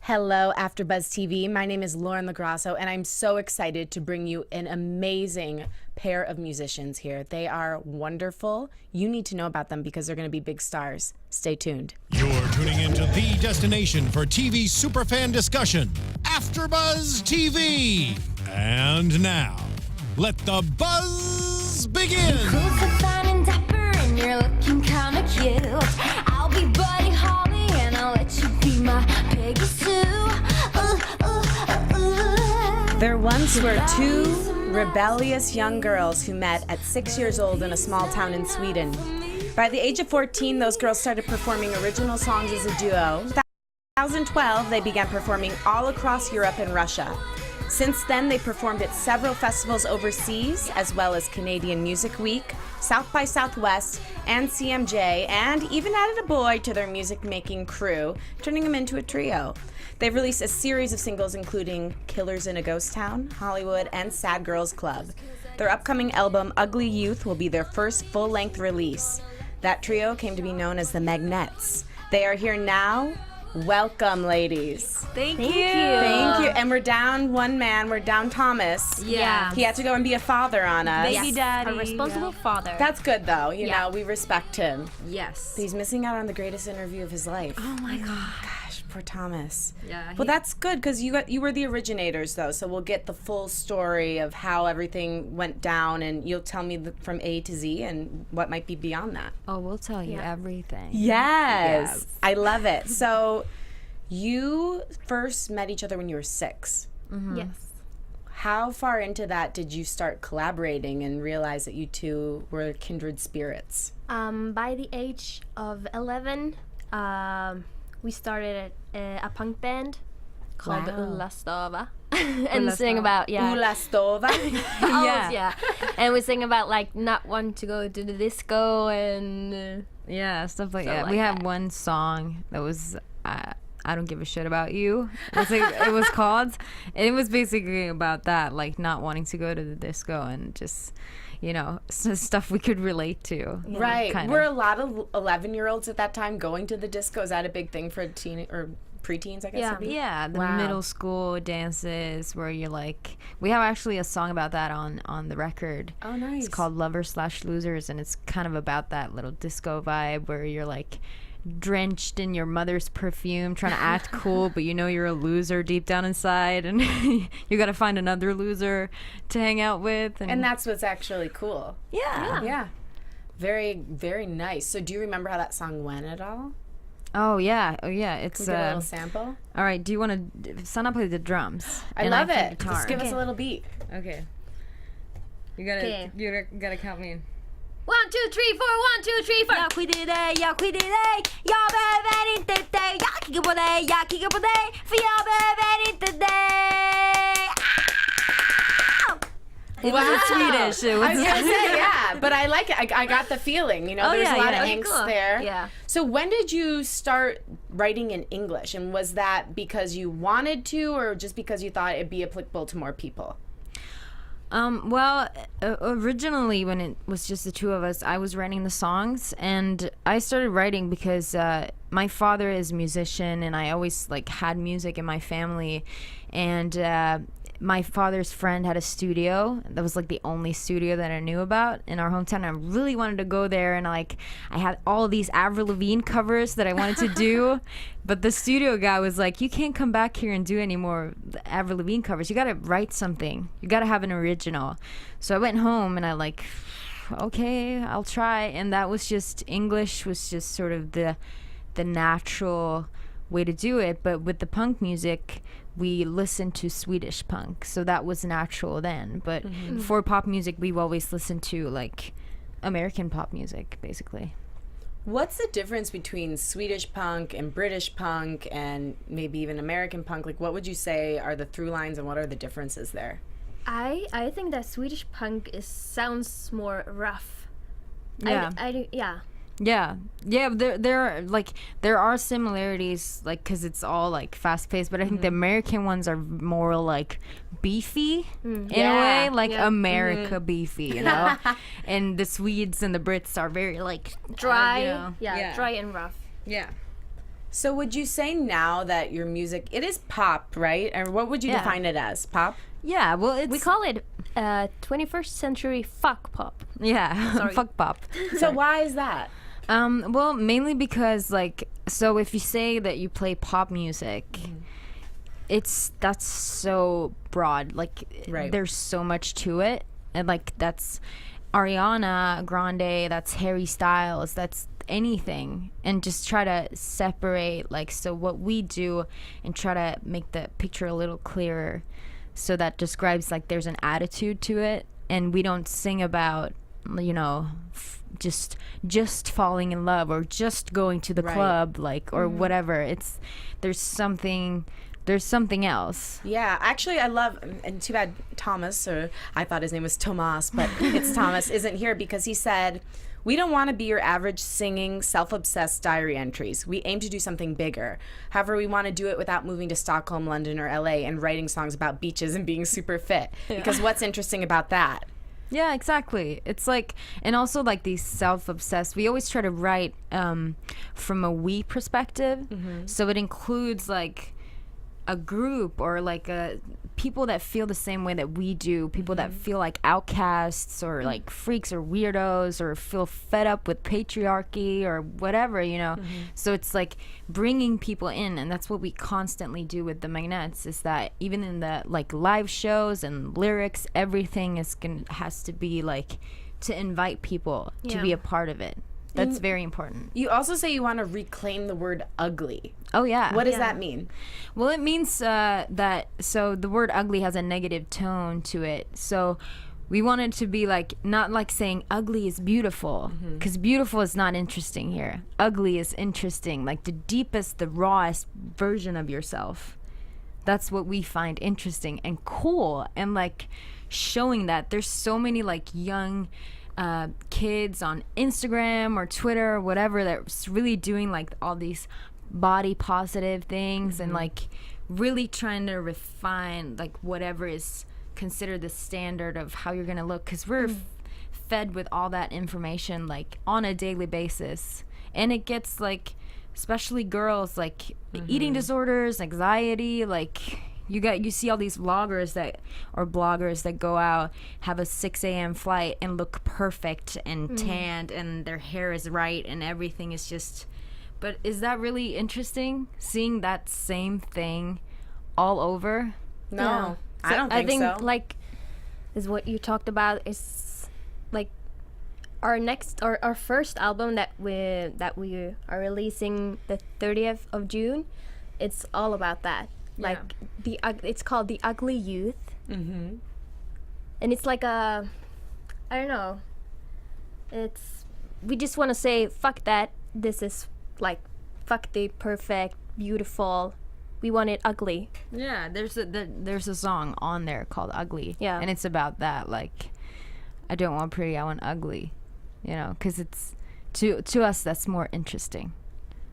Hello, AFTERBUZZ TV. My name is Lauren LoGrasso, and I'm so excited to bring you an amazing pair of musicians here. They are wonderful. You need to know about them because they're going to be big stars. Stay tuned. You're tuning into the destination for TV superfan discussion, AFTERBUZZ TV. And now, let the buzz begin. Cool, so fine and dapper, and you're looking kind of cute. I'll be Buddy Holly, and I'll let you be my Peggy Sue. There once were two rebellious young girls who met at 6 years old in a small town in Sweden. By the age of 14, those girls started performing original songs as a duo. In 2012, they began performing all across Europe and Russia. Since then, they performed at several festivals overseas, as well as Canadian Music Week, South by Southwest, and CMJ, and even added a boy to their music-making crew, turning them into a trio. They've released a series of singles including Killers in a Ghost Town, Hollywood, and Sad Girls Club. Their upcoming album, Ugly Youth, will be their first full-length release. That trio came to be known as the Magnettes. They are here now. Welcome, ladies. Thank you. Thank you. And we're down one man. We're down Thomas. Yeah. He had to go and be a father on us. Baby daddy. A responsible father. That's good, though. You know, we respect him. Yes. He's missing out on the greatest interview of his life. Oh my God. Gosh, poor Thomas. Yeah. Well, that's good because you were the originators, though, so we'll get the full story of how everything went down, and you'll tell me from A to Z and what might be beyond that. Oh, we'll tell you everything. Yes. I love it. So you first met each other when you were 6. Mm-hmm. Yes. How far into that did you start collaborating and realize that you two were kindred spirits? By the age of 11, we started a punk band called Ulla Stava. And sing about, Ulla Stova? yeah. And we sing about like not wanting to go to the disco and yeah, stuff like So that. like We have that. one song that was I don't give a shit about you. It was called, and it was basically about that, like not wanting to go to the disco and just, you know, stuff we could relate to. Right. Kind Were of. a lot of 11-year-olds at that time going to the disco? Is that a big thing for teen or preteens, I guess? Yeah. it'd be? Yeah, the Wow. middle school dances where you're like, we have actually a song about that on the record. Oh, nice. It's called Lovers/Losers, and it's kind of about that little disco vibe where you're like drenched in your mother's perfume trying to act cool, but you know you're a loser deep down inside, and you got to find another loser to hang out with. And that's what's actually cool. yeah. Yeah. Very, very nice. So do you remember how that song went at all? Oh yeah. It's Can we get a little sample? all right. Do you want to Sanna play the drums? I and love play it. guitar. Just give us a little beat. Okay. You gotta count me in. 1, 2, 3, 4, 1, 2, 3, 4. Jag skiter i dig, jag skiter i dig. Jag behöver inte dig. Jag kickar på dig, jag kickar på dig. För jag behöver inte dig. It was Swedish. It I was was gonna say, yeah, but I like it. I got the feeling, you know, there's a lot of Okay, angst cool. there. Yeah. So when did you start writing in English? And was that because you wanted to, or just because you thought it'd be applicable to more people? Well, originally when it was just the two of us, I was writing the songs, and I started writing because my father is a musician, and I always like had music in my family, and my father's friend had a studio that was like the only studio that I knew about in our hometown. I really wanted to go there, and like I had all these Avril Lavigne covers that I wanted to do, but the studio guy was like, you can't come back here and do any more Avril Lavigne covers. You got to write something. You got to have an original. So I went home and I like, okay, I'll try. And that was just, English was just sort of the natural way to do it. But with the punk music, we listened to Swedish punk, so that was natural then. But for pop music, we've always listened to like American pop music, basically. What's the difference between Swedish punk and British punk and maybe even American punk? Like, what would you say are the through lines and what are the differences there? I think that Swedish punk sounds more rough. Yeah. Yeah, there are similarities, like, because it's all like fast paced, but I think the American ones are more like beefy in a way, like America beefy, you know. And the Swedes and the Brits are very like Dry, you know. dry and rough. Yeah. So would you say now that your music, it is pop, right? Or what would you Yeah. define it as? Pop? Yeah, well, it's We call it 21st century fuck pop. yeah, fuck pop. So why is that? Well, mainly because like, so if you say that you play pop music, that's so broad. Like, Right. there's so much to it, and like that's Ariana Grande, that's Harry Styles, that's anything, and just try to separate like, so what we do and try to make the picture a little clearer, so that describes like there's an attitude to it, and we don't sing about, you know, just falling in love or just going to the Right. club, like, or whatever. It's there's something else. Yeah, actually, I love, and too bad Thomas, or I thought his name was Tomas, but it's Thomas, isn't here because he said, we don't want to be your average singing, self-obsessed diary entries. We aim to do something bigger. However, we want to do it without moving to Stockholm, London, or LA and writing songs about beaches and being super fit. Because what's interesting about that? Yeah, exactly. It's like, and also like these self-obsessed, we always try to write from a we perspective. So it includes like a group or like people that feel the same way that we do, people that feel like outcasts or like freaks or weirdos or feel fed up with patriarchy or whatever, you know. So it's like bringing people in, and that's what we constantly do with the Magnettes, is that even in the like live shows and lyrics, everything has to be like to invite people to be a part of it. That's very important. You also say you want to reclaim the word ugly. Oh yeah. What does that mean? Well, it means that, so the word ugly has a negative tone to it. So we wanted to be like, not like saying ugly is beautiful, because beautiful is not interesting here. Ugly is interesting, like the deepest, the rawest version of yourself. That's what we find interesting and cool, and like showing that there's so many like young kids on Instagram or Twitter or whatever that's really doing like all these body positive things and like really trying to refine like whatever is considered the standard of how you're gonna look, because we're fed with all that information like on a daily basis, and it gets like, especially girls, like eating disorders, anxiety, like you see all these bloggers that go out, have a 6 a.m. flight and look perfect and tanned and their hair is right and everything is just, but is that really interesting, seeing that same thing all over? No, I don't think, I think so. like is what you talked about is like our first album that we are releasing the 30th of June. It's all about that. Like it's called The Ugly Youth. And it's like I don't know. We just want to say fuck that. This is like fuck the perfect, beautiful. We want it ugly. Yeah, there's a song on there called Ugly. Yeah. And it's about that, like, I don't want pretty, I want ugly. You know, because it's to us that's more interesting.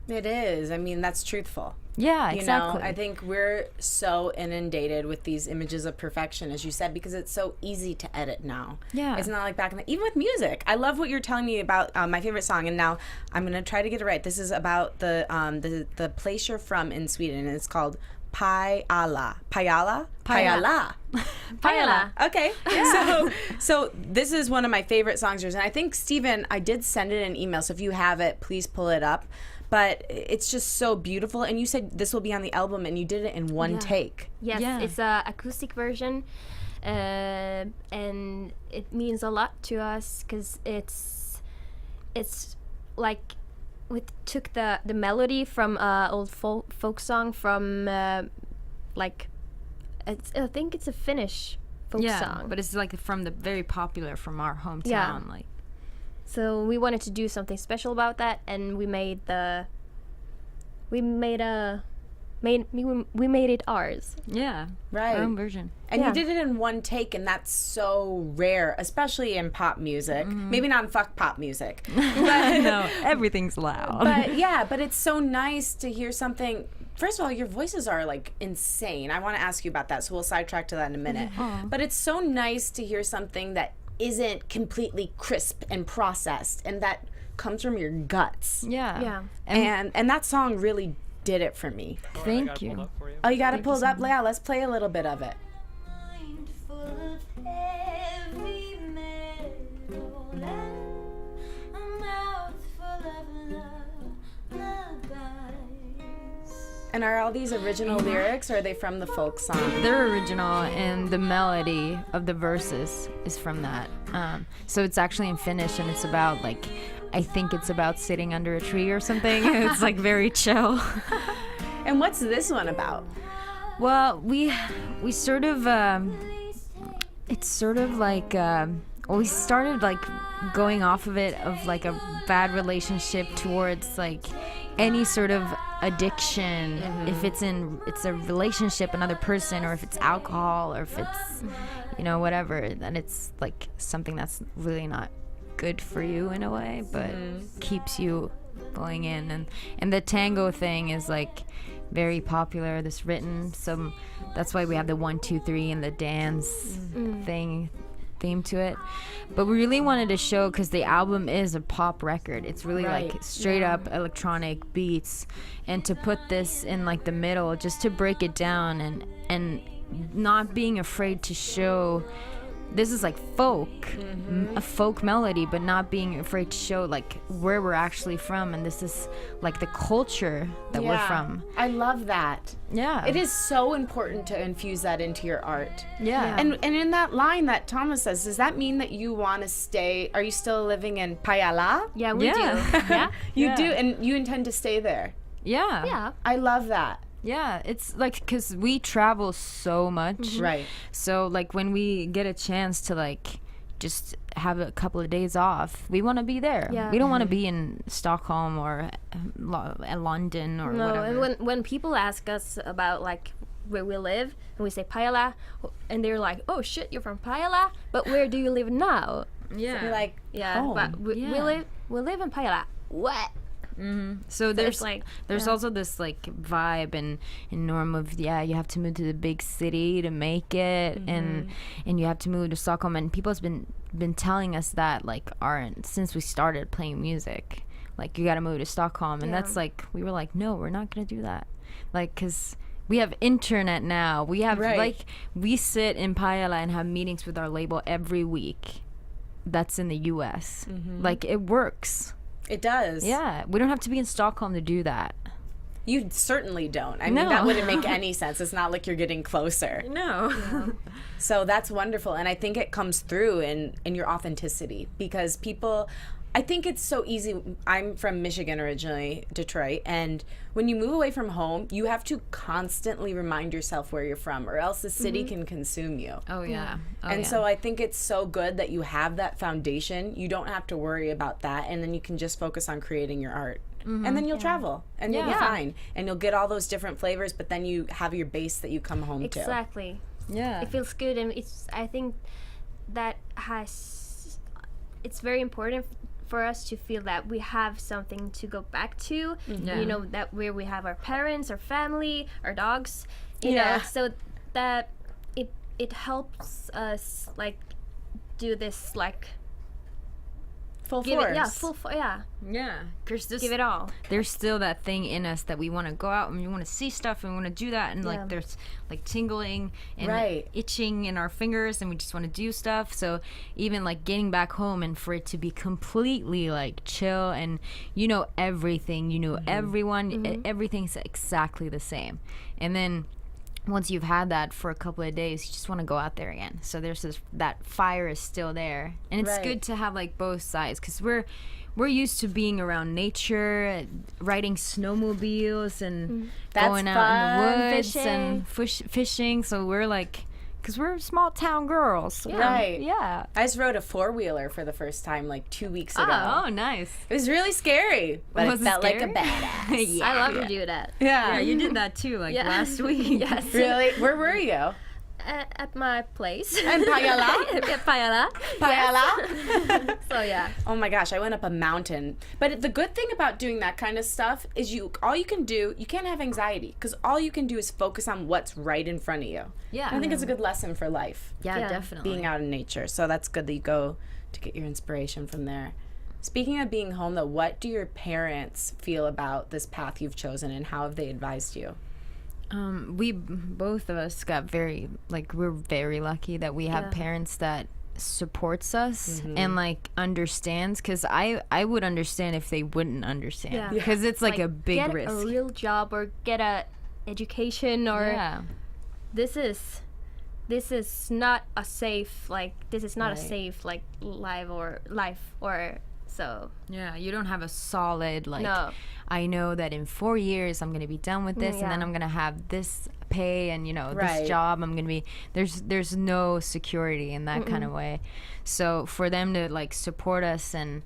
It is. I mean, that's truthful. Yeah, You exactly. know, I think we're so inundated with these images of perfection, as you said, because it's so easy to edit now. Yeah. It's not like back in the, even with music. I love what you're telling me about my favorite song, and now I'm going to try to get it right. This is about the place you're from in Sweden, and it's called Pajala. Pajala? Pajala. Pajala. Okay. So this is one of my favorite songs yours, and I think, Steven, I did send it an email, so if you have it, please pull it up. But it's just so beautiful, and you said this will be on the album, and you did it in one take. Yes, Yeah. it's a acoustic version, and it means a lot to us because it's like we took the melody from old folk song from like I think it's a Finnish folk song. but it's like from the very popular from our hometown. Yeah. Like, So we wanted to do something special about that, and we made it ours. yeah, Right. our own version. And Yeah. you did it in one take, and that's so rare, especially in pop music. Maybe not in fuck pop music. But, No, everything's loud. but yeah, but it's so nice to hear something. First of all, your voices are like insane. I want to ask you about that, so we'll sidetrack to that in a minute. But it's so nice to hear something that isn't completely crisp and processed, and that comes from your guts. yeah, Yeah. And that song really did it for me. Thank you. Oh, you got it pulled up? Yeah, let's play a little bit of it. Mind full of heavy metal and a mouth full of lullabies. And are all these original lyrics, or are they from the folk song? They're original, and the melody of the verses is from that. So it's actually in Finnish, and it's about like, I think it's about sitting under a tree or something. It's like very chill. And what's this one about? Well, we sort of it's sort of like we started like going off of it of like a bad relationship towards like any sort of addiction. If it's a relationship, another person, or if it's alcohol, or if it's whatever, then it's like something that's really not good for you in a way, but keeps you going in. And the tango thing is like very popular, this written, so that's why we have the 1 2 3 and the dance theme to it. But we really wanted to show, because the album is a pop record, it's really like straight up electronic beats, and to put this in like the middle, just to break it down and not being afraid to show this is like folk, a folk melody, but not being afraid to show like where we're actually from, and this is like the culture that we're from. I love that. Yeah. It is so important to infuse that into your art. Yeah. And in that line that Thomas says, does that mean that you want to stay? Are you still living in Pajala? Yeah, we Yeah. do. Yeah. You do, and you intend to stay there. Yeah. Yeah. I love that. Yeah, it's like, because we travel so much. Right. So like when we get a chance to like just have a couple of days off, we want to be there. Yeah. We don't want to be in Stockholm or London or No, whatever. and when people ask us about like where we live, and we say Pajala, and they're like, "Oh shit, you're from Pajala, but where do you live now?" yeah. You're like, Yeah, home. but we live in Pajala. What? So there's like, there's also this like vibe and norm of you have to move to the big city to make it, and you have to move to Stockholm, and people's been telling us that like since we started playing music, like you got to move to Stockholm, and that's like we were like, no, we're not gonna do that, like, because we have internet now, we have like we sit in Pajala and have meetings with our label every week that's in the US. Like it works. It does. Yeah, we don't have to be in Stockholm to do that. You certainly don't. I mean, No. that wouldn't make any sense. It's not like you're getting closer. No. So that's wonderful. And I think it comes through in your authenticity, because people, I think it's so easy. I'm from Michigan originally, Detroit. And when you move away from home, you have to constantly remind yourself where you're from, or else the city can consume you. Oh yeah. And so I think it's so good that you have that foundation. You don't have to worry about that. And then you can just focus on creating your art. And then you'll travel, and you'll be fine. And you'll get all those different flavors, but then you have your base that you come home to. Exactly. Yeah. It feels good, and I think that it's very important for us to feel that we have something to go back to. You know, that where we have our parents, our family, our dogs. You know, so that it helps us like do this like Full give force. it, Yeah. Cause give it all. There's still that thing in us that we want to go out and we want to see stuff and we want to do that, and like there's like tingling and itching in our fingers, and we just want to do stuff. So even like getting back home and for it to be completely like chill, and you know everything, you know everyone, everything's exactly the same. And then once you've had that for a couple of days, you just want to go out there again. So there's that fire is still there, and it's good to have like both sides, because we're used to being around nature, riding snowmobiles and going out in the woods and fishing. So we're like, because we're small town girls. Right. Yeah. I just rode a 4-wheeler for the first time like 2 weeks ago. Oh, nice. It was really scary, but Was it it felt like a scary? badass. I love to do that. Yeah, you did that too, like last week. Yes. Really? Where were you? At my place. In Pajala? At Pajala. Pajala? So yeah. Oh my gosh, I went up a mountain. But the good thing about doing that kind of stuff is you can't have anxiety, because all you can do is focus on what's right in front of you. Yeah. And I think it's a good lesson for life, Yeah, Yeah. definitely. being out in nature. So that's good that you go to get your inspiration from there. Speaking of being home, though, what do your parents feel about this path you've chosen, and how have they advised you? We both of us got very we're very lucky that we have parents that supports us and understands, because I would understand if they wouldn't understand, because it's a big get risk. Get a real job or get a education, or this is not a safe a safe life or so. Yeah, you don't have a solid No. I know that in 4 years I'm gonna be done with this, and then I'm gonna have this pay and this job. I'm gonna be there's no security in that kind of way. So for them to support us and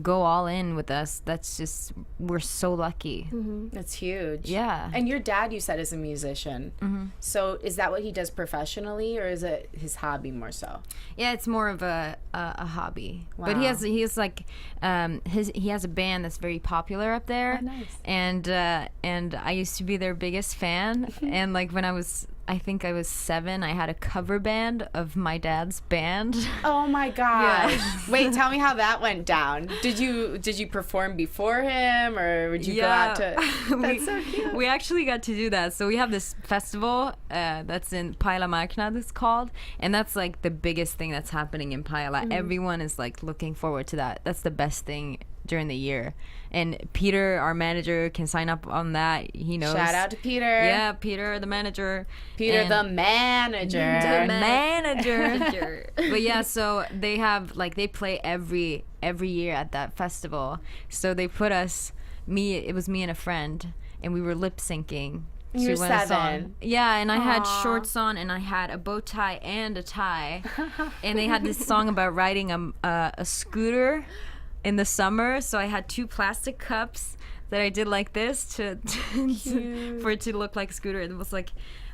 go all in with us, that's just, we're so lucky. That's huge. Yeah. And your dad, you said, is a musician. So is that what he does professionally, or is it his hobby more so? Yeah, it's more of a hobby. Wow. But he has he has a band that's very popular up there. Oh, nice. And I used to be their biggest fan. And when I think I was 7, I had a cover band of my dad's band. Oh my gosh. Wait, tell me how that went down. Did you perform before him, or would you go out to... That's so cute. We actually got to do that. So we have this festival that's in Pajala, it's called, and that's the biggest thing that's happening in Pajala. Everyone is looking forward to that. That's the best thing during the year. And Peter, our manager, can sign up on that. He knows. Shout out to Peter. Yeah, Peter, the manager. Peter, the manager. The manager. But yeah, so they have they play every year at that festival. So they put us, it was me and a friend, and we were lip syncing. You're 7. Song. Yeah, and I had shorts on, and I had a bow tie and a tie. And they had this song about riding a scooter in the summer, so I had 2 plastic cups that I did like this to for it to look like a scooter. It was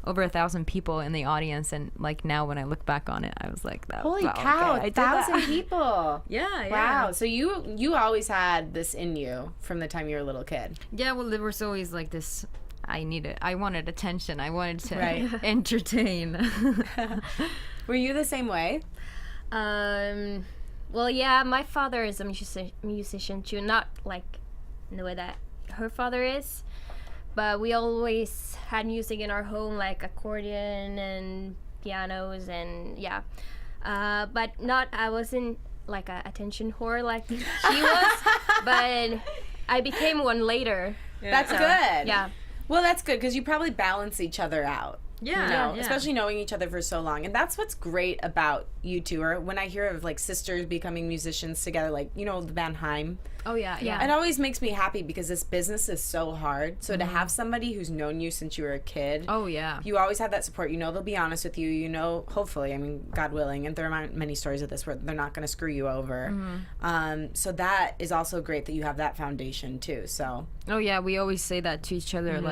over 1,000 people in the audience, and now when I look back on it, I was like, that. Holy wow, cow, okay, 1,000 people. Yeah. Wow. So you always had this in you from the time you were a little kid. Yeah, well, there was always this. I wanted attention. I wanted to entertain. Were you the same way? Well, yeah, my father is a musician too, not in the way that her father is, but we always had music in our home, accordion and pianos, and but I wasn't a attention whore like she was, but I became one later. That's good. Yeah. Well, that's good, because you probably balance each other out. Yeah, especially knowing each other for so long. And that's what's great about you two. Or when I hear of sisters becoming musicians together, the band Heim. Oh yeah. It always makes me happy, because this business is so hard. So to have somebody who's known you since you were a kid. Oh yeah. You always have that support. They'll be honest with you. Hopefully, God willing, and there are many stories of this where they're not going to screw you over. So that is also great that you have that foundation too. So. Oh yeah, we always say that to each other,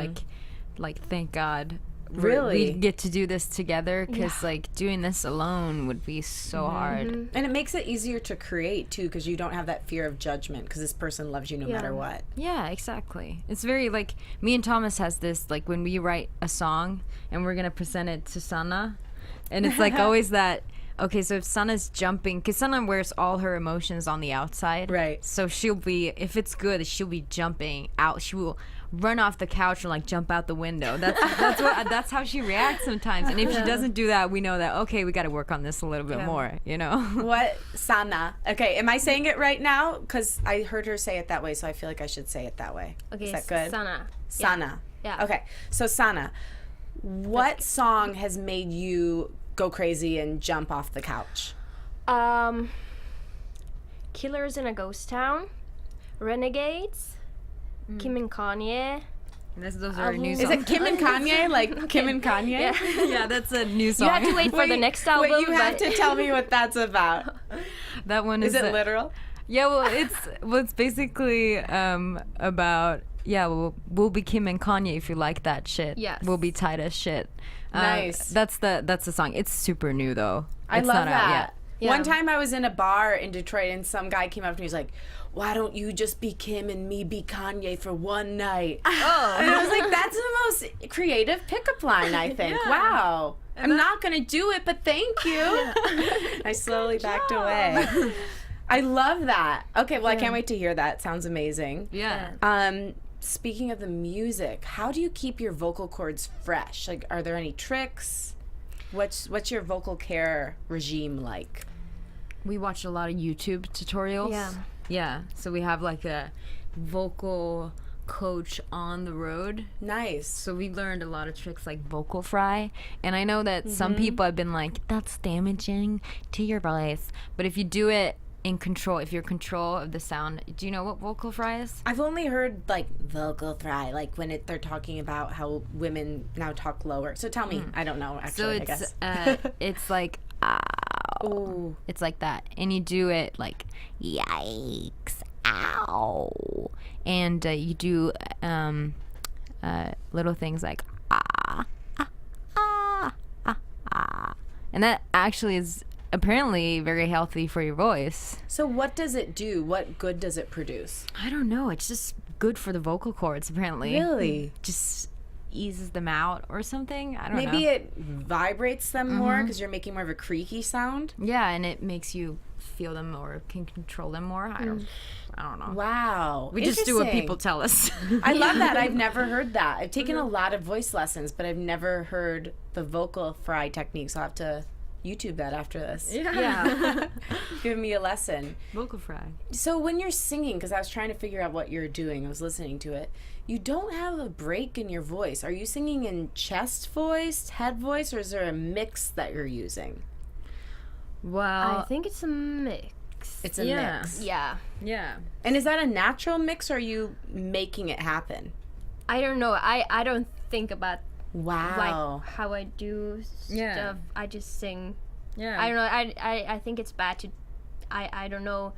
thank God. Really? We get to do this together, because doing this alone would be so hard. And it makes it easier to create too, because you don't have that fear of judgment, because this person loves you no matter what. Yeah, exactly. It's very me and Thomas has this when we write a song and we're gonna present it to Sanna, and it's always that. Okay, so if Sanna's jumping, because Sanna wears all her emotions on the outside. Right. So she'll be, if it's good, she'll be jumping out. She will run off the couch and jump out the window. That's how she reacts sometimes. And if she doesn't do that, we know that, okay, we got to work on this a little bit more, What, Sanna? Okay, am I saying it right now? Because I heard her say it that way, so I feel like I should say it that way. Okay, is that good? Sanna. Sanna. Yeah. Okay, so Sanna, what song has made you go crazy and jump off the couch? Killers in a Ghost Town, Renegades, Kim and Kanye. Those are new Is songs. it Kim and Kanye? Kim and Kanye? Yeah, that's a new song. You have to wait for the next album. Wait, you have to tell me what that's about. That one is it literal? Yeah, well, it's basically about we'll be Kim and Kanye if you like that shit. Yes. We'll be tight as shit. Nice. That's the song. It's super new though. I It's love not out that. yet. Yeah. One time I was in a bar in Detroit, and some guy came up to me. He's like, "Why don't you just be Kim and me be Kanye for one night?" Oh, and I was like, "That's the most creative pickup line, I think." Yeah. Wow. I'm not gonna do it, but thank you. I slowly backed away. I love that. Okay, well, I can't wait to hear that. Sounds amazing. Yeah. Speaking of the music, how do you keep your vocal cords fresh? Like, are there any tricks? What's your vocal care regime like? We watch a lot of YouTube tutorials. Yeah. Yeah. So we have like a vocal coach on the road. Nice. So we learned a lot of tricks like vocal fry. And I know that some people have been like, that's damaging to your voice. But if you do it in control, if you're control of the sound, do you know what vocal fry is? I've only heard like vocal fry, like when they're talking about how women now talk lower. So tell me, I don't know actually. So it's I guess. it's like ow. It's like that, and you do it like yikes, ow, and you do little things like and that actually is apparently very healthy for your voice. So what does it do? What good does it produce? I don't know. It's just good for the vocal cords, apparently. Really? Just eases them out or something. I don't know. Maybe it vibrates them more because you're making more of a creaky sound. Yeah, and it makes you feel them or can control them more. I don't know. Wow. We just do what Interesting. people tell us. I love that. I've never heard that. I've taken a lot of voice lessons, but I've never heard the vocal fry techniques. I'll have to YouTube that after this. Yeah. Give me a lesson. Vocal fry. So when you're singing, because I was trying to figure out what you're doing, I was listening to it, you don't have a break in your voice. Are you singing in chest voice, head voice, or is there a mix that you're using? Well, I think it's a mix. It's a Yeah. mix. Yeah. yeah. And is that a natural mix, or are you making it happen? I don't know. I don't think about Wow. like how I do Yeah. stuff. I just sing. Yeah. I don't know. I think it's bad to. I don't know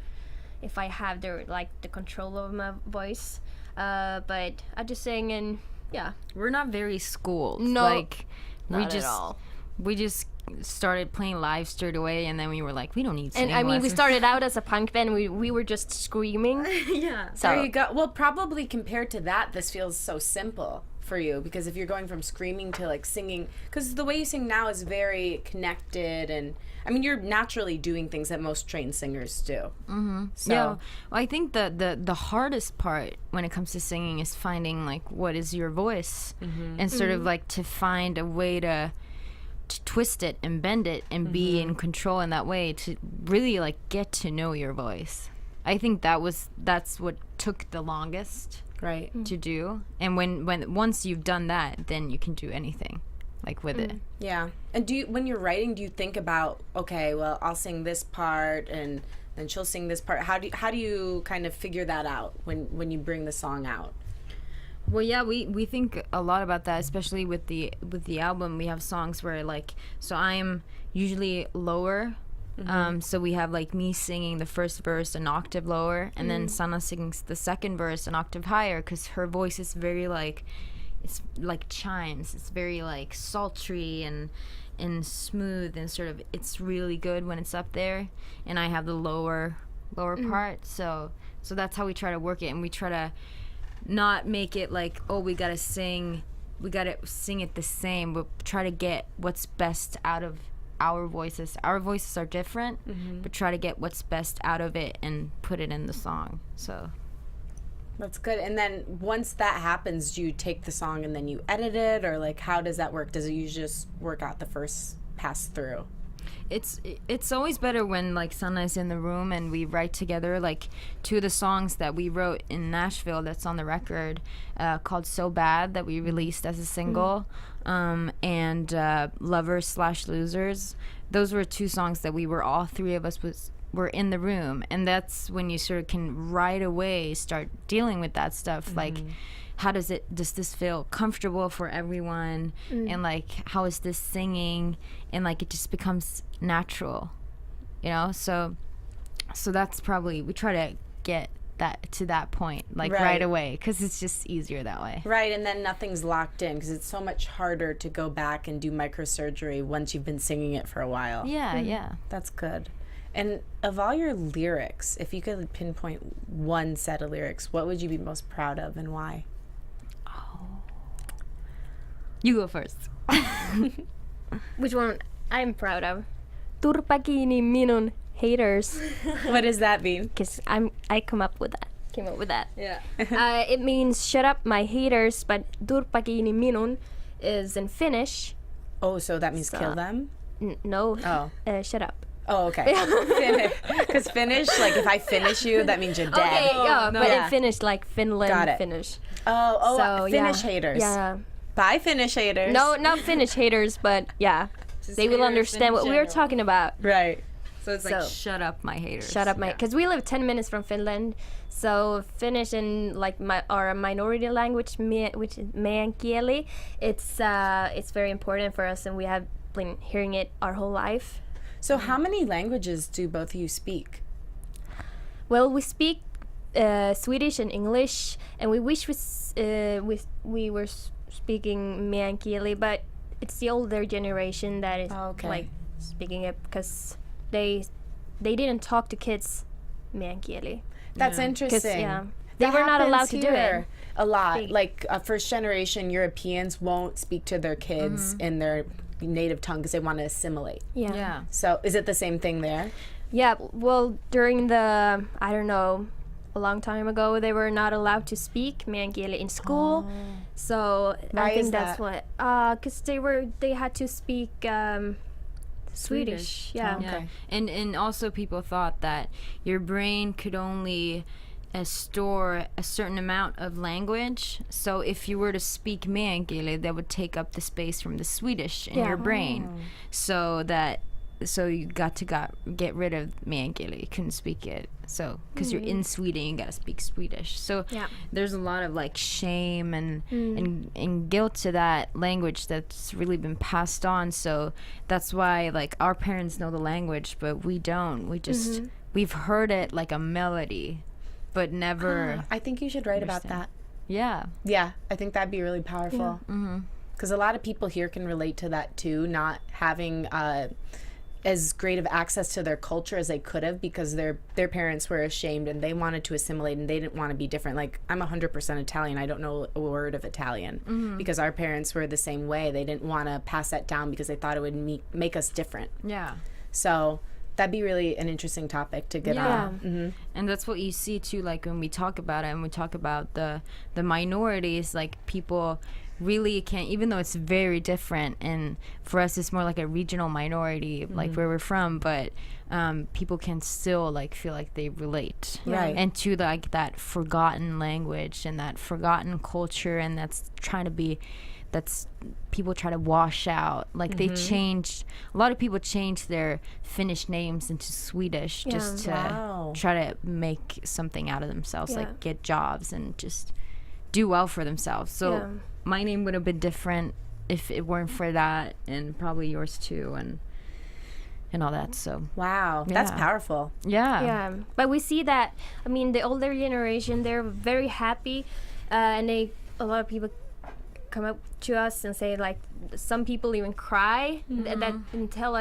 if I have the control of my voice. But I just sing and yeah. We're not very schooled. No, like we not at just all. we just started playing live straight away, and then we were like, we don't need And singing I mean, we lessons. started out as a punk band. We were just screaming. Yeah. So There you go. Well, probably compared to that, this feels so simple for you, because if you're going from screaming to like singing, because the way you sing now is very connected, and I mean, you're naturally doing things that most trained singers do. Mm-hmm. So Yeah, well, I think the hardest part when it comes to singing is finding like what is your voice, and sort of like to find a way to twist it and bend it and be in control in that way, to really like get to know your voice. I think that's what took the longest right. to do, and when once you've done that, then you can do anything like with it. Yeah. And when you're writing, do you think about, okay, well, I'll sing this part and then she'll sing this part? How do you kind of figure that out when you bring the song out? Well, yeah, we think a lot about that, especially with the album. We have songs where like, so I'm usually lower, so we have like me singing the first verse an octave lower, and then Sanna sings the second verse an octave higher, because her voice is very like, it's like chimes. It's very like sultry and smooth, and sort of, it's really good when it's up there, and I have the lower part. So that's how we try to work it, and we try to not make it like, oh, we gotta sing it the same, but try to get what's best out of our voices. Our voices are different, but try to get what's best out of it and put it in the song. So That's good. And then once that happens, do you take the song and then you edit it, or like how does that work? Does it usually just work out the first pass through? It's always better when like Sanna is in the room and we write together. Like two of the songs that we wrote in Nashville that's on the record, called So Bad, that we released as a single, and Lovers/Losers. Those were two songs that we were, all three of us were in the room, and that's when you sort of can right away start dealing with that stuff. Like, how does this feel comfortable for everyone, and like how is this singing, and like it just becomes natural, you know. So that's probably, we try to get that to that point like right away, because it's just easier that way. Right. And then nothing's locked in, because it's so much harder to go back and do microsurgery once you've been singing it for a while. Yeah. That's good. And of all your lyrics, if you could pinpoint one set of lyrics, what would you be most proud of and why? You go first. Which one I'm proud of? Turpa kiinni minun haters, What does that mean? because I came up with that. Yeah. It means shut up, my haters. But turpa kiinni minun is in Finnish. Oh, so that means So- kill them? No. Oh. Shut up. Oh, okay. Because Finnish, like if I finish you, that means you're dead. Okay, yeah, no. but Yeah. in Finnish, like Finland Got it. Finnish. Oh, So, Finnish yeah. haters. Yeah. Bye, Finnish haters. No, not Finnish haters, but yeah. They will haters understand in what we were general. talking about. Right. So it's like So- shut up, my haters. Shut up, my. Yeah. Because we live 10 minutes from Finland, so Finnish and like our minority language, which is meän kieli, it's very important for us, and we have been hearing it our whole life. So how many languages do both of you speak? Well, we speak Swedish and English, and we wish we were speaking meän kieli, but it's the older generation that is Okay. like speaking it because they didn't talk to kids meän kieli. That's 'Cause, interesting. yeah, they That were not allowed happens to do here it. a lot. Big. Like first generation Europeans won't speak to their kids in their native tongue because they want to assimilate. Yeah. Yeah. So is it the same thing there? Yeah, well, during the, I don't know, a long time ago, they were not allowed to speak meän kieli in school. So Why I think is that's that? what, because they had to speak Swedish. Yeah. Yeah. Okay. And also people thought that your brain could only store a certain amount of language. So if you were to speak meän kieli, that would take up the space from the Swedish in Yeah. your brain. So you got to get rid of meän kieli. You couldn't speak it. So because you're in Sweden, you got to speak Swedish. So Yeah. there's a lot of like shame and guilt to that language that's really been passed on. So that's why like our parents know the language, but we don't. We just we've heard it like a melody, but never. I think you should write about that. Yeah. Yeah, I think that'd be really powerful. Because a lot of people here can relate to that too, not having as great of access to their culture as they could have because their parents were ashamed and they wanted to assimilate and they didn't want to be different. Like I'm 100% Italian. I don't know a word of Italian because our parents were the same way. They didn't want to pass that down because they thought it would make us different. Yeah. So that'd be really an interesting topic to get Yeah. on. And that's what you see too, like when we talk about it and we talk about the minorities, like people really can't, even though it's very different, and for us it's more like a regional minority, like where we're from, but people can still like feel like they relate, Right. and to like that forgotten language and that forgotten culture, and that's people try to wash out, like they changed, a lot of people changed their Finnish names into Swedish just to Wow. try to make something out of themselves, Yeah. like get jobs and just do well for themselves. So Yeah. my name would have been different if it weren't for that, and probably yours too, and all that. So Wow, that's Yeah. powerful. Yeah, but we see that. I mean, the older generation, they're very happy, and a lot of people come up to us and say like, some people even cry and tell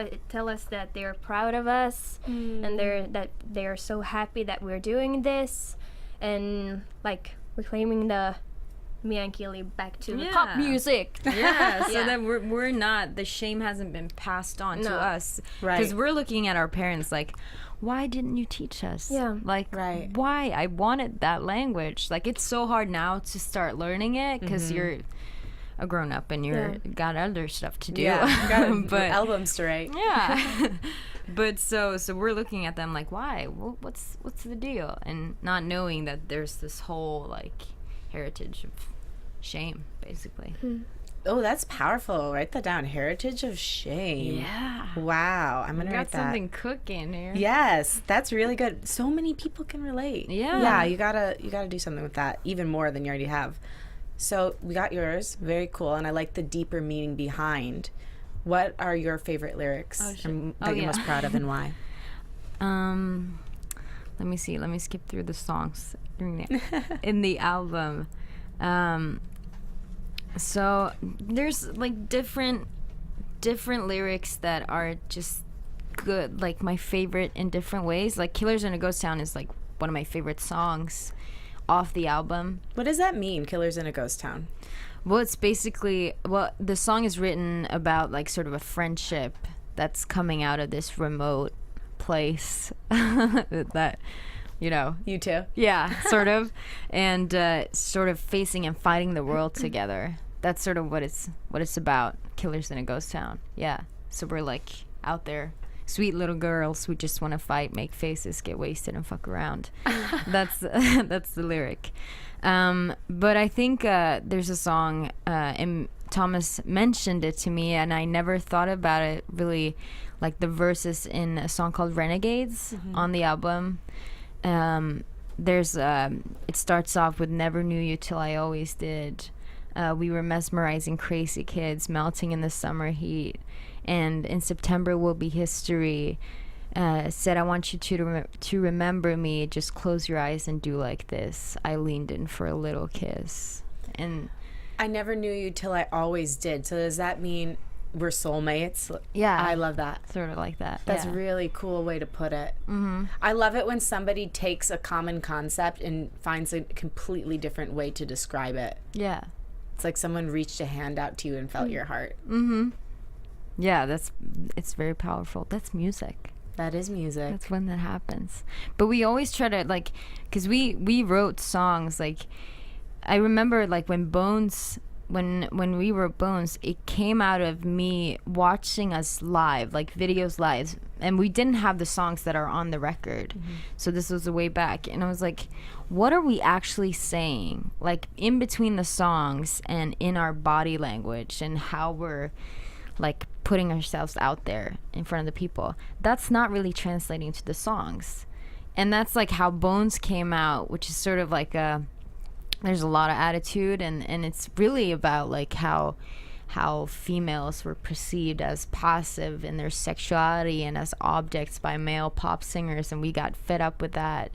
us that they're proud of us and they're so happy that we're doing this, and like reclaiming the meän kieli back to the pop Yeah. music. yeah, so Yeah. that we're not, the shame hasn't been passed on to No. us, Right. because we're looking at our parents like, why didn't you teach us? Yeah. Like, Right. why? I wanted that language. Like, it's so hard now to start learning it because you're a grown up and you're got other stuff to do. Yeah, you got But albums to write. yeah. But so we're looking at them like, why? What's the deal? And not knowing that there's this whole like heritage of shame, basically. Oh, that's powerful. Write that down. Heritage of shame. Yeah. Wow, I'm gonna Got write that. something cooking here. Yes, that's really good. So many people can relate. Yeah. Yeah, you gotta do something with that, even more than you already have. So we got yours. Very cool, and I like the deeper meaning behind. What are your favorite lyrics that you're most proud of, and why? Let me see. Let me skip through the songs in the album. So there's like different lyrics that are just good, like my favorite in different ways. Like Killers in a Ghost Town is like one of my favorite songs off the album. What does that mean, Killers in a Ghost Town? Well, it's basically, the song is written about like sort of a friendship that's coming out of this remote birthplace. That, you know. You too. Yeah, sort of. And sort of facing and fighting the world together. That's sort of what it's about. Killers in a ghost town. Yeah. So we're like out there, sweet little girls who just want to fight, make faces, get wasted, and fuck around. That's the lyric. But I think there's a song, and Thomas mentioned it to me, and I never thought about it really, like the verses in a song called Renegades on the album. There's it starts off with "Never knew you till I always did. We were mesmerizing crazy kids, melting in the summer heat, and in September will be history. Said I want you to remember me. Just close your eyes and do like this. I leaned in for a little kiss." And I never knew you till I always did. So does that mean we're soulmates? yeah, I love that. sort of like that. That's yeah. a really cool way to put it. Mm-hmm. I love it when somebody takes a common concept and finds a completely different way to describe it. Yeah. It's like someone reached a hand out to you and felt your heart. Mm-hmm. Yeah, it's very powerful. That's music. That is music. That's when that happens. But we always try to, like, because we wrote songs, like, I remember, like, when we wrote Bones, it came out of me watching us live, like videos live, and we didn't have the songs that are on the record. So this was a way back, and I was like, what are we actually saying, like, in between the songs and in our body language and how we're, like, putting ourselves out there in front of the people? That's not really translating to the songs. And that's, like, how Bones came out, which is sort of like there's a lot of attitude, and it's really about, like, how females were perceived as passive in their sexuality and as objects by male pop singers, and we got fed up with that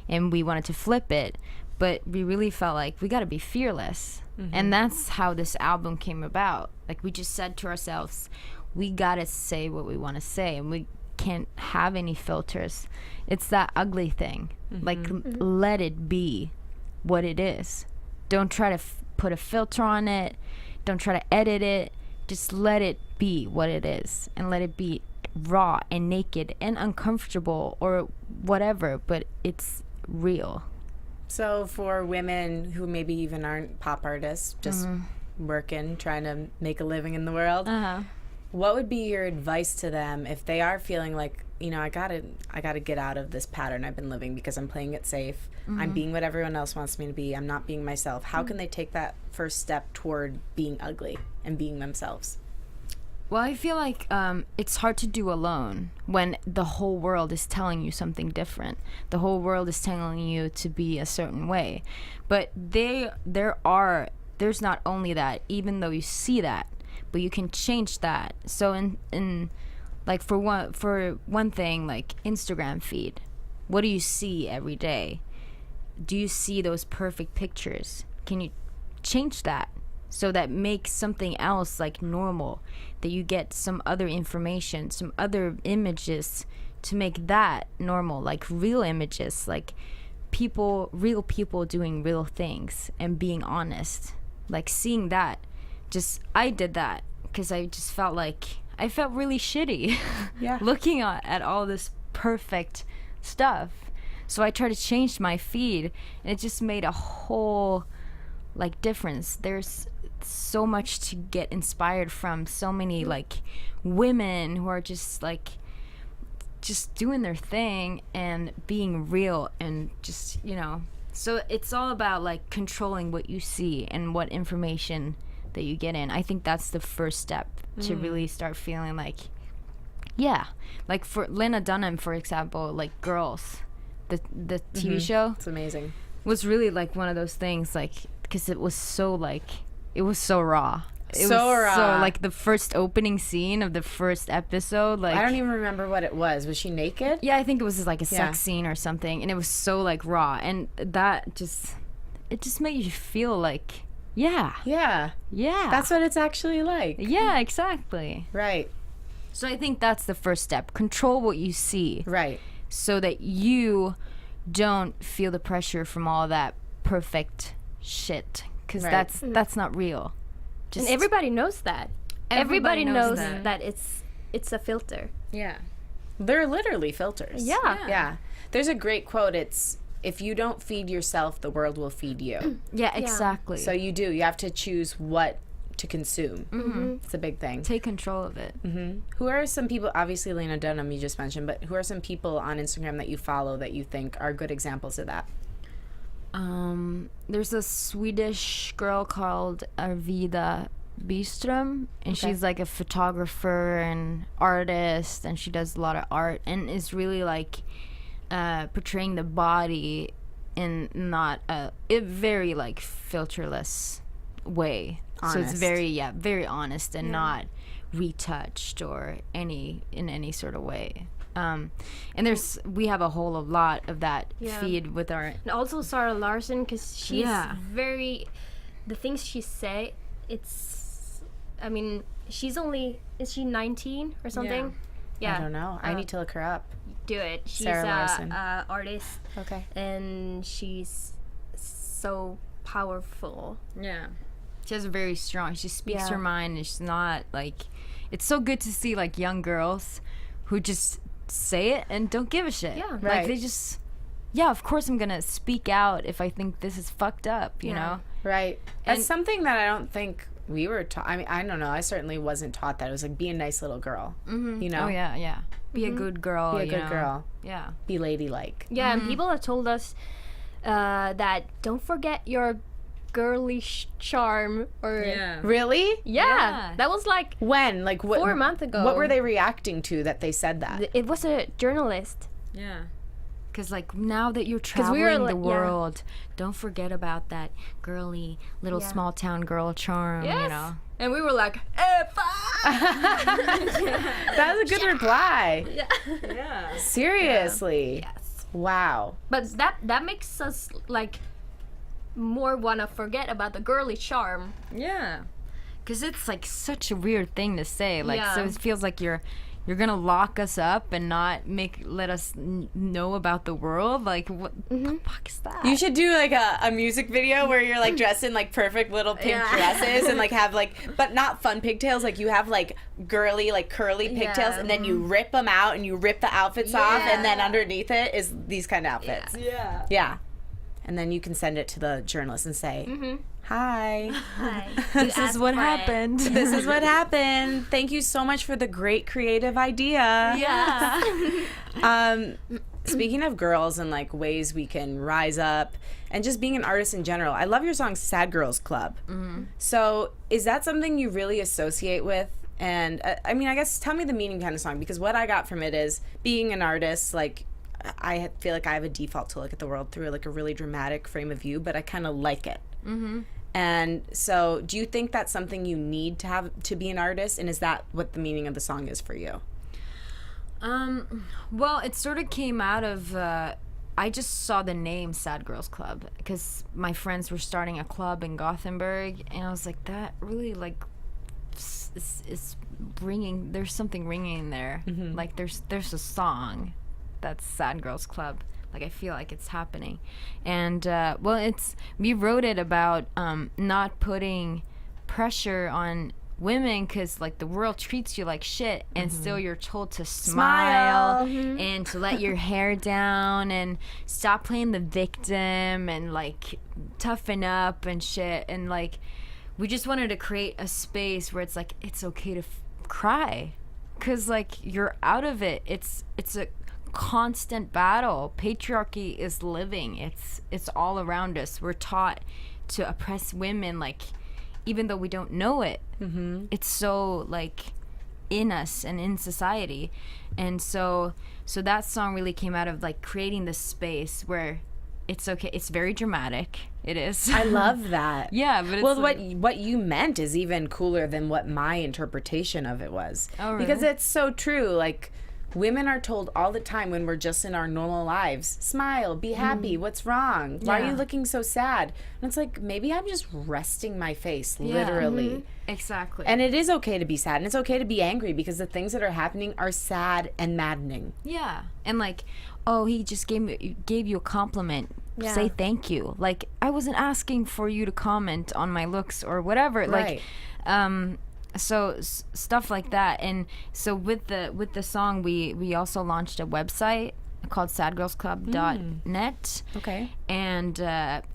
and we wanted to flip it, but we really felt like we got to be fearless. And that's how this album came about. Like, we just said to ourselves, we got to say what we want to say, and we can't have any filters. It's that ugly thing. Like, let it be what it is. Don't try to put a filter on it. Don't try to edit it. Just let it be what it is, and let it be raw and naked and uncomfortable or whatever, but it's real. So for women who maybe even aren't pop artists, just working, trying to make a living in the world, what would be your advice to them if they are feeling like, you know, I gotta get out of this pattern I've been living because I'm playing it safe. I'm being what everyone else wants me to be. I'm not being myself. How can they take that first step toward being ugly and being themselves? Well, I feel like it's hard to do alone when the whole world is telling you something different. The whole world is telling you to be a certain way. But there's not only that, even though you see that, but you can change that. So in like for one thing, like Instagram feed, what do you see every day? Do you see those perfect pictures? Can you change that so that makes something else like normal, that you get some other information, some other images to make that normal, like real images, like real people doing real things and being honest, like seeing that. Just I did that because I just felt really shitty looking at all this perfect stuff. So I tried to change my feed, and it just made a whole like difference. There's so much to get inspired from, so many like women who are just doing their thing and being real, and just, you know, so it's all about like controlling what you see and what information that you get in. I think that's the first step to really start feeling like, yeah, like for Lena Dunham, for example, like Girls, the TV show, It's amazing. was really like one of those things, like, because it was so raw. It was so raw. So like the first opening scene of the first episode, like, I don't even remember what it was. Was she naked? yeah, I think it was like a sex scene or something, and it was so like raw, and that just made you feel like, yeah, That's what it's actually like. yeah, exactly. Right. So I think that's the first step. Control what you see, Right. so that you don't feel the pressure from all that perfect shit, because Right. that's not real. And everybody knows that. Everybody knows that. that it's a filter. Yeah. They're literally filters. Yeah. There's a great quote. It's, if you don't feed yourself, the world will feed you. Yeah, exactly. So you have to choose what to consume. It's a big thing. Take control of it. Who are some people, obviously Lena Dunham you just mentioned, but who are some people on Instagram that you follow that you think are good examples of that? There's a Swedish girl called Arvida Byström, and she's like a photographer and artist, and she does a lot of art and is really like portraying the body in not a very like filterless way. Honest. So it's very honest and not retouched or in any sort of way. And we have a whole lot of that feed with our, And also Sarah Larson, because she's very, the things she say, it's, I mean, she's only, is she 19 or something? Yeah. I don't know. I need to look her up. Do it. She's Sarah Larson. a artist. Okay. And she's so powerful. yeah, she has a very strong, she speaks Yeah. her mind, and she's not like, it's so good to see like young girls who just say it and don't give a shit. Yeah. Like Right. they just, yeah, of course I'm gonna speak out if I think this is fucked up, you know? Right. That's And- something that I don't think we were taught. I mean, I don't know. I certainly wasn't taught that. It was like, be a nice little girl. You know? Oh yeah. Be a good girl. Be a you good know? girl. Yeah. Be ladylike. Yeah, and people have told us that don't forget your girly charm. Or Really? Yeah, that was like When? Like what? 4 months ago. What were they reacting to that they said that? It was a journalist. Yeah. Because, like, now that you're 'Cause traveling we were, the like, yeah. world, don't forget about that girly little small town girl charm, you know? And we were like, That was a good reply. Yeah. Seriously. Yes. Wow. But that makes us like more wanna forget about the girly charm. Yeah. Because it's, like, such a weird thing to say. Like, so Yeah. it feels like you're gonna lock us up and not let us know about the world. Like, what the fuck is that? You should do like a music video where you're like dressed in like perfect little pink dresses and like have like, but not fun pigtails. Like you have like girly, like curly pigtails, and then you rip them out and you rip the outfits off, and then underneath it is these kind of outfits. Yeah. Yeah. And then you can send it to the journalist and say, hi. Hi. This is what happened. This is what happened. Thank you so much for the great creative idea. Yeah. Speaking of girls and like ways we can rise up and just being an artist in general, I love your song Sad Girls Club. So is that something you really associate with? And I mean, I guess tell me the meaning behind the song, because what I got from it is being an artist, like I feel like I have a default to look at the world through like a really dramatic frame of view, but I kind of like it. And so do you think that's something you need to have to be an artist? And is that what the meaning of the song is for you? Well, it sort of came out of, I just saw the name Sad Girls Club because my friends were starting a club in Gothenburg, and I was like, that really, like, is ringing, there's something ringing there. Like, there's a song that's Sad Girls Club. Like, I feel like it's happening. And, well, we wrote it about not putting pressure on women because, like, the world treats you like shit, and still you're told to smile. And to let your hair down and stop playing the victim and, like, toughen up and shit. And, like, we just wanted to create a space where it's, like, it's okay to cry because, like, you're out of it. It's a constant battle. Patriarchy is living. It's all around us. We're taught to oppress women, like, even though we don't know it. It's so, like, in us and in society. And so that song really came out of, like, creating this space where it's okay. It's very dramatic. It is. I love that. Yeah, but it's well, like, what you meant is even cooler than what my interpretation of it was. Oh, really? Because it's so true. Like, women are told all the time when we're just in our normal lives, smile, be happy, what's wrong? Why are you looking so sad? And it's like, maybe I'm just resting my face, literally. exactly. And it is okay to be sad, and it's okay to be angry, because the things that are happening are sad and maddening. Yeah. And, like, oh, he just gave you a compliment. Yeah. Say thank you. Like, I wasn't asking for you to comment on my looks or whatever. Right. Like, so stuff like that. And so with the song, we also launched a website called sadgirlsclub.net. Okay. And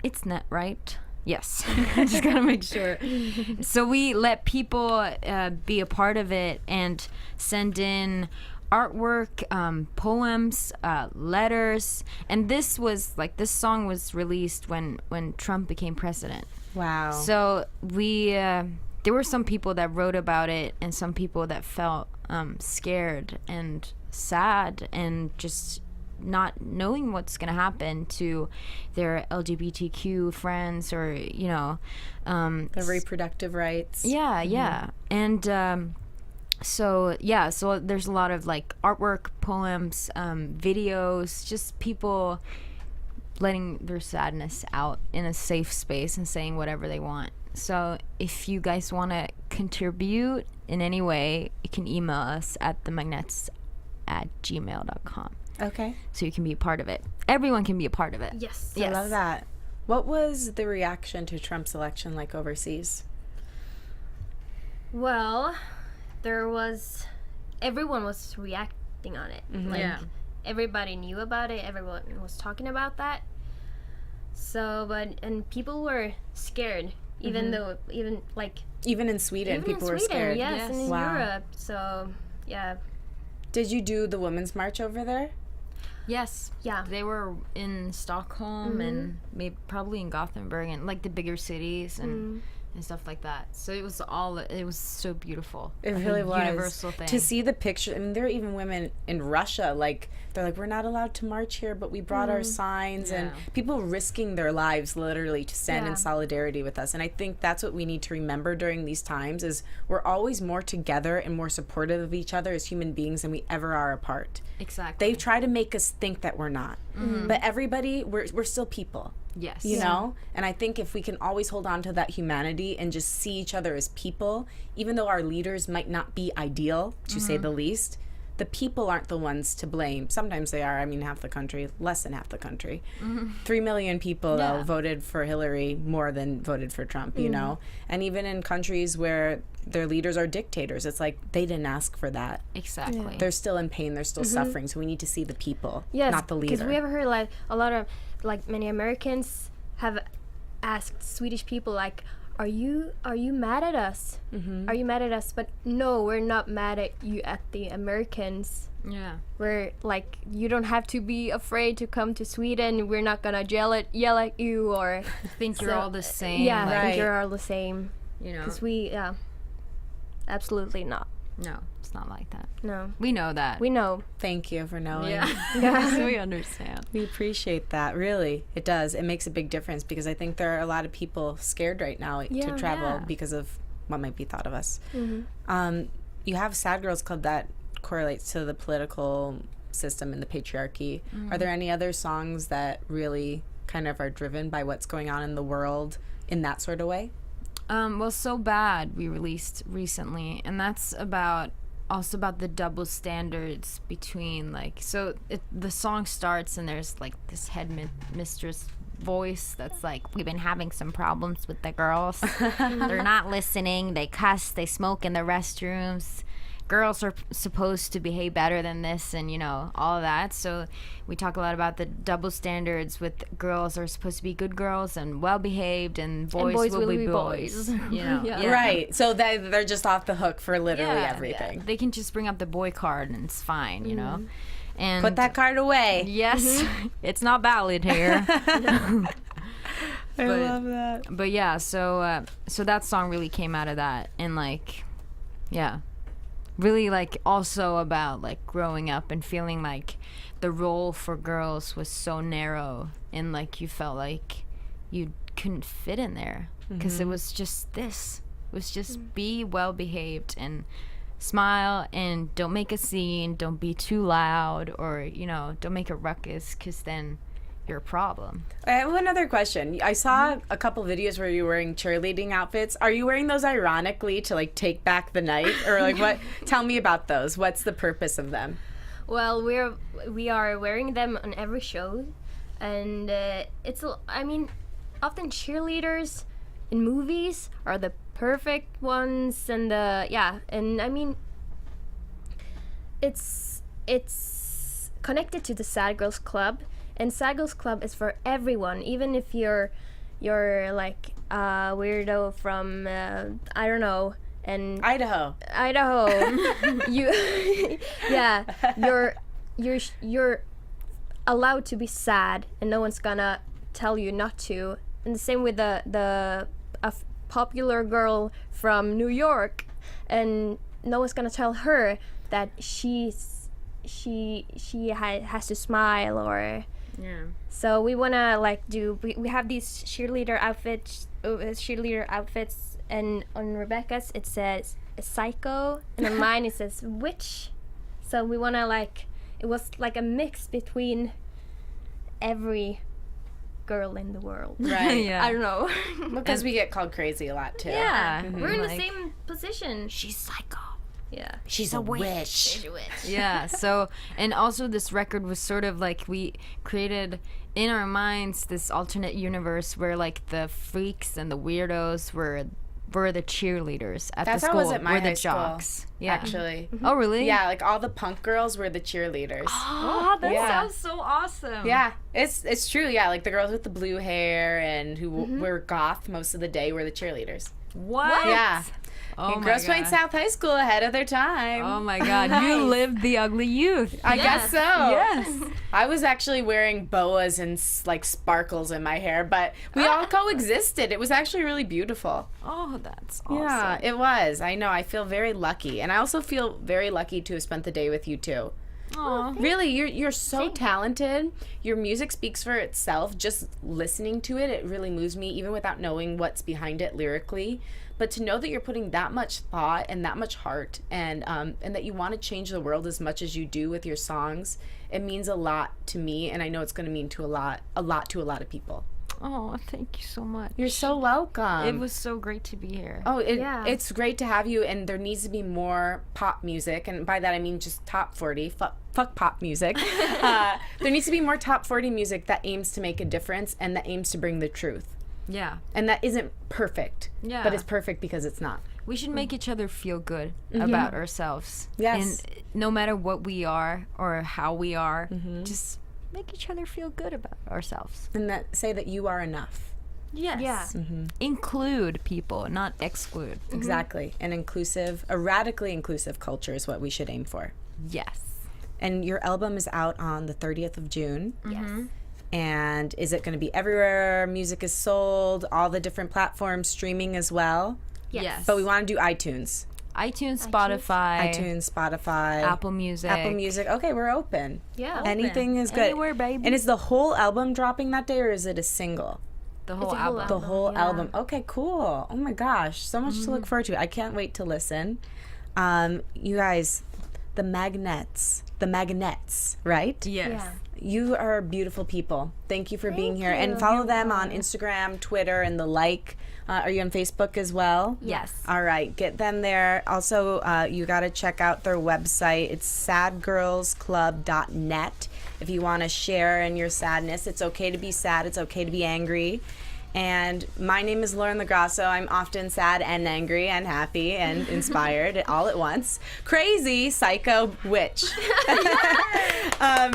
it's net, right? Yes. I just gotta make sure. So we let people be a part of it and send in artwork, poems, letters. And this song was released when Trump became president. Wow. So we there were some people that wrote about it and some people that felt scared and sad and just not knowing what's going to happen to their LGBTQ friends or, you know, the reproductive rights. Yeah. And so there's a lot of like artwork, poems, videos, just people letting their sadness out in a safe space and saying whatever they want. So if you guys want to contribute in any way, you can email us at themagnets@gmail.com. Okay. So you can be a part of it. Everyone can be a part of it. Yes. I love that. What was the reaction to Trump's election like overseas? Well, everyone was reacting on it. Like, Yeah. everybody knew about it. Everyone was talking about that. So, and people were scared, even Even in Sweden, people were scared. Yes, and in Wow. Europe. So, yeah. Did you do the Women's March over there? Yes. Yeah. They were in Stockholm and maybe probably in Gothenburg and like the bigger cities and stuff like that. So it was so beautiful. It Like really a was. universal thing. To see the picture, I mean, there are even women in Russia, like, they're like, we're not allowed to march here, but we brought our signs, and people risking their lives literally to stand in solidarity with us. And I think that's what we need to remember during these times is we're always more together and more supportive of each other as human beings than we ever are apart. Exactly. They try to make us think that we're not. But everybody, we're still people. Yes. You know? And I think if we can always hold on to that humanity and just see each other as people, even though our leaders might not be ideal, to say the least, the people aren't the ones to blame. Sometimes they are. I mean, half the country, less than half the country. 3 million people, though, voted for Hillary more than voted for Trump, you know? And even in countries where their leaders are dictators, it's like they didn't ask for that. Exactly. They're still in pain. They're still suffering. So we need to see the people, Yes, not the leader. because we ever heard like a lot of many Americans have asked Swedish people like, "Are you mad at us? Are you mad at us?" But no, we're not mad at you, at the Americans. Yeah. We're like, you don't have to be afraid to come to Sweden. We're not gonna yell at you or Think you're all the same. Yeah, like, I think you're all the same. you know. Because absolutely not. No, it's not like that. No, We know that. we know. Thank you for knowing. Yeah. We understand. We appreciate that. Really, it does. It makes a big difference because I think there are a lot of people scared right now to travel Yeah. because of what might be thought of us. You have Sad Girls Club that correlates to the political system and the patriarchy. Are there any other songs that really kind of are driven by what's going on in the world in that sort of way? Well, So Bad we released recently, and that's also about the double standards between the song starts and there's like this mistress voice that's like, we've been having some problems with the girls. They're not listening, they cuss, they smoke in the restrooms. Girls are supposed to behave better than this, and all of that. So we talk a lot about the double standards with girls are supposed to be good girls and well behaved, and boys will be boys. Yeah. Right. So they're just off the hook for literally everything. They can just bring up the boy card and it's fine, And Put that card away. yes, it's not valid here. I love that. But yeah, so that song really came out of that, and really also about growing up and feeling like the role for girls was so narrow, and you felt like you couldn't fit in there because it was just this. It was just be well behaved and smile and don't make a scene, don't be too loud, or don't make a ruckus, because then you're a problem. I have another question. I saw a couple videos where you were wearing cheerleading outfits. Are you wearing those ironically to take back the night, or what? Tell me about those. What's the purpose of them? Well, we are wearing them on every show, and often cheerleaders in movies are the perfect ones, and and I mean, it's connected to the Sad Girls Club, and Sad Girls Club is for everyone, even if you're like a weirdo from I don't know, and Idaho. you you're allowed to be sad, and no one's gonna tell you not to. And the same with a popular girl from New York, and no one's gonna tell her that she has to smile, or so we wanna like we have these cheerleader outfits, and on Rebecka's it says a psycho, and on mine it says witch. So we wanna like, it was like a mix between every girl in the world. Right. I don't know. Because we get called crazy a lot too. Yeah, Mm-hmm. we're in the Like, same position. she's psycho. Yeah. She's a witch. She's a witch. Yeah, so, and also this record was sort of like, we created in our minds this alternate universe where like the freaks and the weirdos were the cheerleaders at That's the how school. it was at my we're high the school, jocks. Yeah. actually. Oh, really? Yeah, like all the punk girls were the cheerleaders. Oh, that Yeah. sounds so awesome. Yeah, it's true. Yeah, like the girls with the blue hair and who were goth most of the day were the cheerleaders. What? Yeah. Oh And my Grosse Pointe God. South High School ahead of their time. Oh my God, you lived the ugly youth. I guess so. Yes. I was actually wearing boas and like sparkles in my hair, but we all coexisted. It was actually really beautiful. Oh, that's awesome. Yeah, it was. I know. I feel very lucky, and I also feel very lucky to have spent the day with you too. Aw. Really, you're so talented. Your music speaks for itself. Just listening to it, it really moves me, even without knowing what's behind it lyrically. But to know that you're putting that much thought and that much heart, and that you want to change the world as much as you do with your songs, it means a lot to me, and I know it's going to mean to a lot to a lot of people. Oh, thank you so much. You're so welcome. It was so great to be here. Oh, Yeah. it's great to have you, and there needs to be more pop music, and by that I mean just top 40. Fuck pop music. There needs to be more top 40 music that aims to make a difference and that aims to bring the truth. Yeah. And that isn't perfect. Yeah. But it's perfect because it's not. We should make each other feel good about ourselves. Yes. And no matter what we are or how we are, just make each other feel good about ourselves. And that say that you are enough. Yes. Yeah. Include people, not exclude. Exactly. A radically inclusive culture is what we should aim for. Yes. And your album is out on the 30th of June. Yes. And is it going to be everywhere music is sold, all the different platforms, streaming as well? Yes. But we want to do iTunes. iTunes, Spotify, iTunes, Spotify, Apple Music. Apple Music. Okay, we're open. Yeah. Anything is good. Anywhere, baby. And is the whole album dropping that day, or is it a single? The whole It's a whole album. The whole yeah. album. Okay, cool. Oh my gosh, so much to look forward to. I can't wait to listen. You guys, the magnets, right? Yes. Yeah. You are beautiful people. Thank you for being here. And follow them on Instagram, Twitter, and the like. Are you on Facebook as well? Yes. All right, get them there. Also, you got to check out their website. It's sadgirlsclub.net. If you want to share in your sadness, it's okay to be sad. It's okay to be angry. And my name is Lauren LoGrasso. I'm often sad and angry and happy and inspired all at once. Crazy, psycho, witch.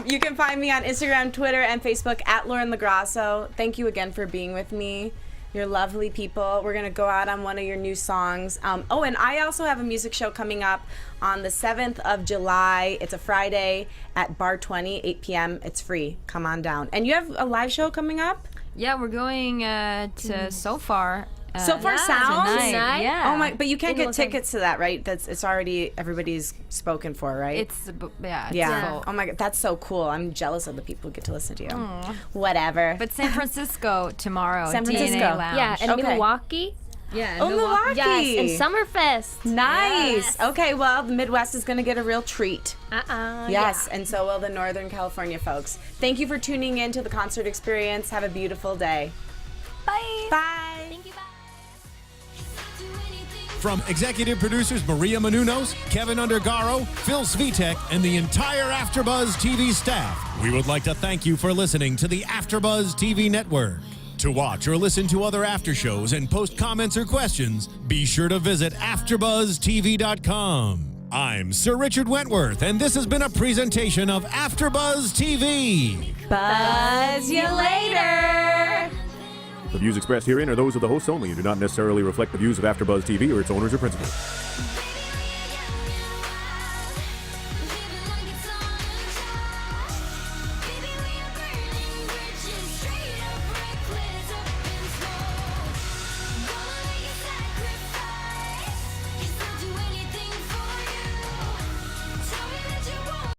You can find me on Instagram, Twitter, and Facebook at Lauren LoGrasso. Thank you again for being with me. You're lovely people. We're going to go out on one of your new songs. And I also have a music show coming up on the 7th of July. It's a Friday at Bar 20, 8 p.m. It's free. Come on down. And you have a live show coming up? Yeah, we're going to So Far. So Far Sounds? Tonight? Yeah. Oh my! But you can't In get Los Angeles. tickets to that, right? It's already everybody's spoken for, right? It's yeah. full. Oh my God, that's so cool. I'm jealous of the people who get to listen to you. Whatever. But San Francisco tomorrow. San Francisco. DNA Lounge. Yeah, and Okay. Milwaukee. Yeah. Oh, Milwaukee. Yes, and Summerfest. Nice. Okay, well, the Midwest is going to get a real treat. Yes, Yeah. and so will the Northern California folks. Thank you for tuning in to the concert experience. Have a beautiful day. Bye. Bye. Thank you. Bye. From executive producers Maria Menounos, Kevin Undergaro, Phil Svitek, and the entire AfterBuzz TV staff, we would like to thank you for listening to the AfterBuzz TV network. To watch or listen to other after shows and post comments or questions, be sure to visit AfterBuzzTV.com. I'm Sir Richard Wentworth, and this has been a presentation of AfterBuzz TV. Buzz you later! The views expressed herein are those of the hosts only and do not necessarily reflect the views of AfterBuzz TV or its owners or principals.